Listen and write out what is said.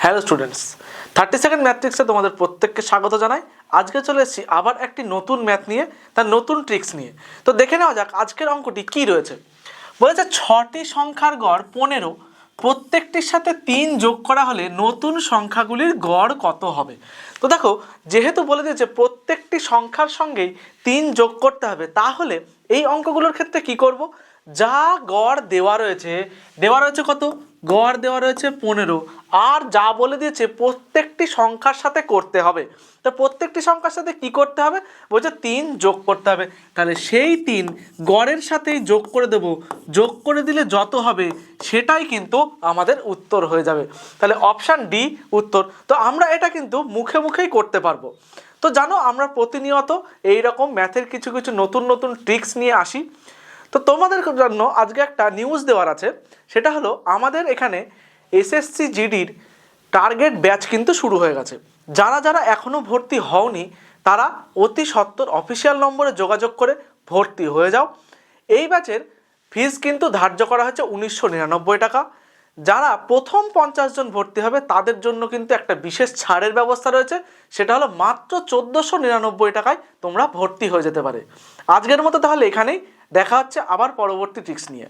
Hello students, 32nd ম্যাথট্রিক্সে তোমাদের প্রত্যেককে স্বাগত জানাই। আজকে চলে এসেছি আবার একটি নতুন ম্যাথ নিয়ে, তার নতুন ট্রিক্স নিয়ে। তো দেখে নেওয়া যাক আজকের অঙ্কটি কি রয়েছে। বলেছে 6টি সংখ্যার গড় 15, প্রত্যেকটির সাথে 3 যোগ করা হলে নতুন সংখ্যাগুলির গড় কত হবে। তো দেখো, যেহেতু বলে দিয়েছে প্রত্যেকটি সংখ্যার সঙ্গেই 3 যোগ করতে হবে, তাহলে এই অঙ্কগুলোর ক্ষেত্রে কি করব, যা গড় দেওয়া রয়েছে কত, গড় দেওয়া রয়েছে 15, আর যা বলে দিয়েছে প্রত্যেকটি সংখ্যার সাথে করতে হবে। তো প্রত্যেকটি সংখ্যার সাথে কি করতে হবে, বলছে 3 যোগ করতে হবে। তাহলে সেই 3 গড়ের সাথেই যোগ করে দেব, যোগ করে দিলে যত হবে সেটাই কিন্তু আমাদের উত্তর হয়ে যাবে। তাহলে অপশান ডি উত্তর। তো আমরা এটা কিন্তু মুখে মুখেই করতে পারবো। তো জানো, আমরা প্রতিনিয়ত এইরকম ম্যাথের কিছু কিছু নতুন নতুন ট্রিক্স নিয়ে আসি। তো তোমাদের জন্য আজকে একটা নিউজ দেওয়ার আছে, সেটা হলো আমাদের এখানে এসএসসি জিডির টার্গেট ব্যাচ কিন্তু শুরু হয়ে গেছে। যারা যারা এখনও ভর্তি হওনি তারা অতি সত্বর অফিসিয়াল নম্বরে যোগাযোগ করে ভর্তি হয়ে যাও। এই ব্যাচের ফিস কিন্তু ধার্য করা হয়েছে 1999 টাকা। যারা প্রথম 50 জন ভর্তি হবে তাদের জন্য কিন্তু একটা বিশেষ ছাড়ের ব্যবস্থা রয়েছে, সেটা হলো মাত্র 1499 টাকায় তোমরা ভর্তি হয়ে যেতে পারে। আজকের মতো তাহলে এখানেই দেখা হচ্ছে আবার পরবর্তী ট্রিক্স নিয়ে।